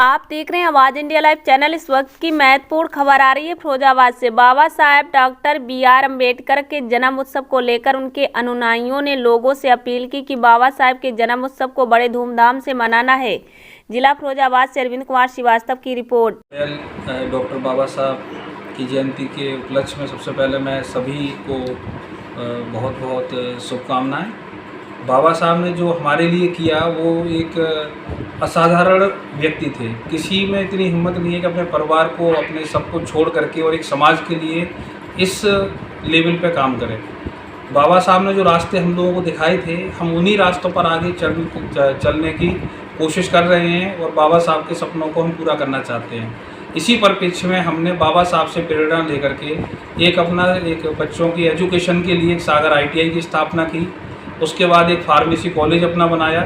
आप देख रहे हैं आवाज इंडिया लाइव चैनल। इस वक्त की महत्वपूर्ण खबर आ रही है फिरोजाबाद से। Baba Saheb doctor B R. अम्बेडकर के जन्म उत्सव को लेकर उनके अनुयायियों ने लोगों से अपील की कि बाबा साहेब के जन्म उत्सव को बड़े धूमधाम से मनाना है। जिला फिरोजाबाद से अरविंद कुमार श्रीवास्तव की रिपोर्ट। डॉक्टर बाबा साहब की जयंती के उपलक्ष्य में सबसे पहले मैं सभी को बहुत बहुत शुभकामनाएं। बाबा साहब ने जो हमारे लिए किया वो एक असाधारण व्यक्ति थे। किसी में इतनी हिम्मत नहीं है कि अपने परिवार को, अपने सब कुछ छोड़ करके और एक समाज के लिए इस लेवल पे काम करें। बाबा साहब ने जो रास्ते हम लोगों को दिखाए थे, हम उन्हीं रास्तों पर आगे चलने की कोशिश कर रहे हैं और बाबा साहब के सपनों को हम पूरा करना चाहते हैं। इसी परिप्रेक्ष्य में हमने बाबा साहब से प्रेरणा लेकर के एक बच्चों की एजुकेशन के लिए एक सागर ITI की स्थापना की। उसके बाद एक फार्मेसी कॉलेज अपना बनाया,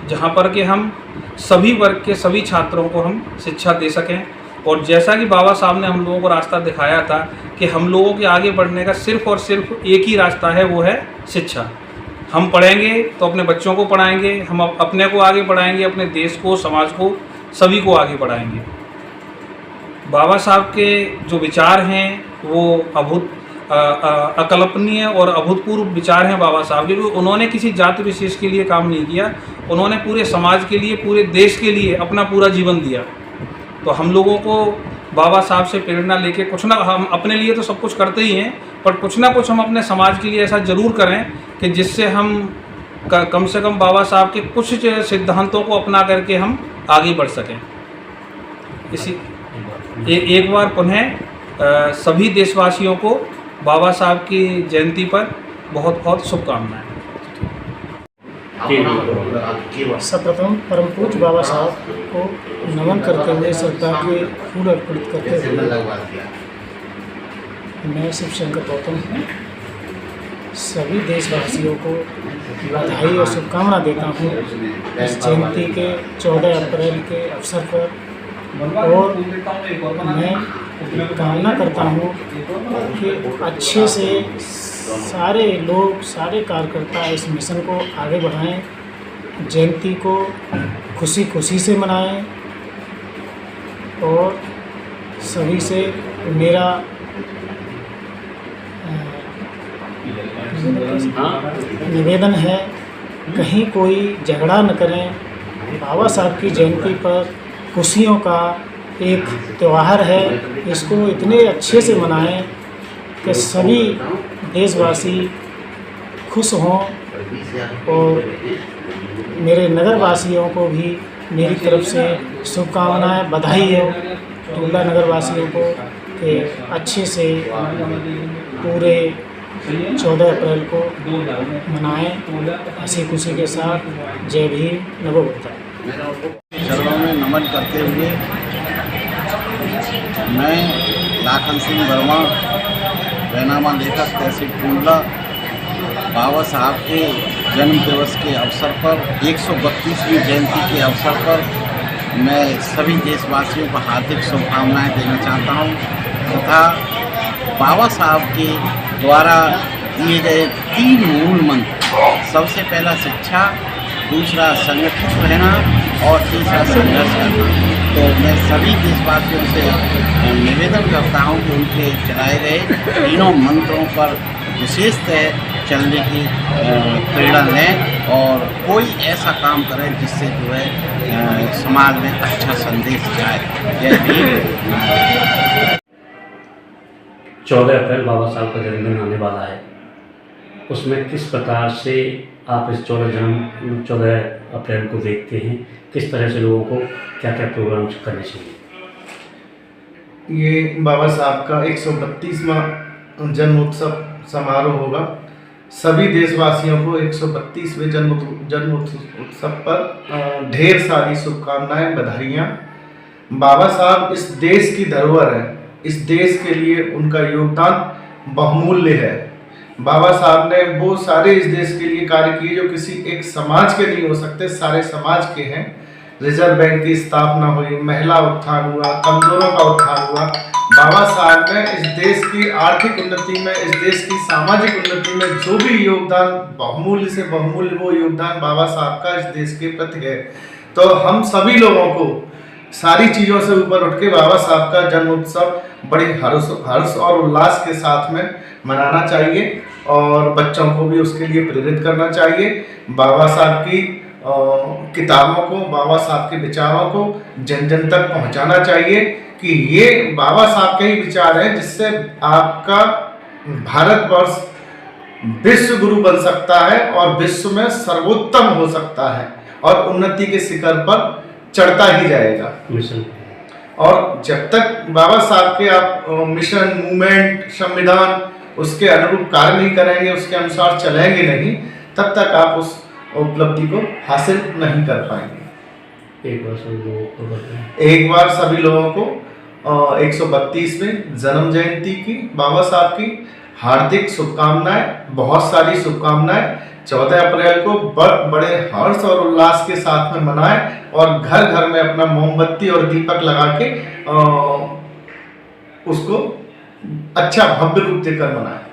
जहाँ पर कि हम सभी वर्ग के सभी छात्रों को हम शिक्षा दे सकें। और जैसा कि बाबा साहब ने हम लोगों को रास्ता दिखाया था कि हम लोगों के आगे बढ़ने का सिर्फ़ और सिर्फ एक ही रास्ता है, वो है शिक्षा। हम पढ़ेंगे तो अपने बच्चों को पढ़ाएंगे, हम अपने को आगे बढ़ाएंगे, अपने देश को, समाज को, सभी को आगे बढ़ाएंगे। बाबा साहब के जो विचार हैं वो अकल्पनीय और अभूतपूर्व विचार हैं बाबा साहब के। उन्होंने किसी जाति विशेष के लिए काम नहीं किया, उन्होंने पूरे समाज के लिए, पूरे देश के लिए अपना पूरा जीवन दिया। तो हम लोगों को बाबा साहब से प्रेरणा लेके कुछ ना, हम अपने लिए तो सब कुछ करते ही हैं, पर कुछ ना कुछ हम अपने समाज के लिए ऐसा ज़रूर करें कि जिससे हम कम से कम बाबा साहब के कुछ सिद्धांतों को अपना करके हम आगे बढ़ सकें। इसी एक बार पुनः सभी देशवासियों को बाबा साहब की जयंती पर बहुत बहुत शुभकामनाएं। सर्वप्रथम परम पूज्य बाबा साहब को नमन करते हुए, श्रद्धा के फूल अर्पित करते हुए मैं शिव शंकर गौतम सभी देशवासियों को बधाई और शुभकामना देता हूँ इस जयंती के 14 अप्रैल के अवसर पर। और मैं कामना करता हूँ कि अच्छे से सारे लोग, सारे कार्यकर्ता इस मिशन को आगे बढ़ाएं, जयंती को खुशी खुशी से मनाएं। और सभी से मेरा निवेदन है, कहीं कोई झगड़ा न करें। बाबा साहब की जयंती पर खुशियों का एक त्यौहार है, इसको इतने अच्छे से मनाएं कि सभी देशवासी खुश हों। और मेरे नगरवासियों को भी मेरी तरफ से शुभकामनाएं, बधाई हो टुल्ला नगरवासियों को कि अच्छे से पूरे 14 अप्रैल को मनाएं हंसी खुशी के साथ। जय भीम, नमो बुद्धाय। चरणों में नमन करते हुए मैं लाखन सिंह वर्मा, रहनुमा लेखक तहसील टुल्ला, बाबा साहब के जन्म दिवस के अवसर पर 132वीं जयंती के अवसर पर मैं सभी देशवासियों को हार्दिक शुभकामनाएं देना चाहता हूं तथा बाबा साहब के द्वारा दिए गए 3 मूल मंत्र, सबसे पहला शिक्षा, दूसरा संगठित रहना और तीसरा संघर्ष करना। तो मैं सभी देशवासियों से निवेदन करता हूं कि उनके चलाए गए तीनों मंत्रों पर विशेषतः चलने की प्रेरणा लें और कोई ऐसा काम करें जिससे जो है समाज में अच्छा संदेश जाए। जय भीम। 14 अप्रैल बाबा साहब का जन्मदिन आने वाला है, उसमें किस प्रकार से आप इस 14 अप्रैल को देखते हैं? किस तरह से लोगों को क्या क्या प्रोग्राम करने चाहिए? ये बाबा साहब का 132वां जन्मोत्सव समारोह होगा। सभी देशवासियों को 132वें जन्म उत्सव पर ढेर सारी शुभकामनाएं, बधाइयाँ। बाबा साहब इस देश की धरोहर है, इस देश के लिए उनका योगदान बहुमूल्य है। बाबा साहब ने वो सारे इस देश के लिए कार्य किए जो किसी एक समाज के नहीं हो सकते, सारे समाज के हैं। रिजर्व बैंक की स्थापना हुई, महिला उत्थान हुआ, कमजोरों का उत्थान हुआ। बाबा साहब ने इस देश की आर्थिक उन्नति में, इस देश की सामाजिक उन्नति में जो भी योगदान, बहुमूल्य से बहुमूल्य वो योगदान बाबा साहब का इस देश के प्रति है। तो हम सभी लोगों को सारी चीज़ों से ऊपर उठ के बाबा साहब का जन्म उत्सव बड़े हर्ष और उल्लास के साथ में मनाना चाहिए और बच्चों को भी उसके लिए प्रेरित करना चाहिए। बाबा साहब की किताबों को, बाबा साहब के विचारों को जन जन तक पहुंचाना चाहिए कि ये बाबा साहब के ही विचार हैं जिससे आपका भारतवर्ष विश्व गुरु बन सकता है और विश्व में सर्वोत्तम हो सकता है और उन्नति के शिखर पर चढ़ता ही जाएगा। मिशन और जब तक बाबा साहब के आप मिशन, मूवमेंट, संविधान उसके अनुरूप कार्य नहीं करेंगे, उसके अनुसार चलेंगे नहीं, तब तक आप उस उपलब्धि को हासिल नहीं कर पाएंगे। एक बार सभी लोगों को 132वें जन्म जयंती की बाबा साहब की हार्दिक शुभकामनाएं, बहुत सारी शुभकामनाएं। 14 अप्रैल को बड़े हर्ष और उल्लास के साथ में मनाएं और घर घर में अपना मोमबत्ती और दीपक लगा के उसको अच्छा भव्य रूप देकर मनाएं।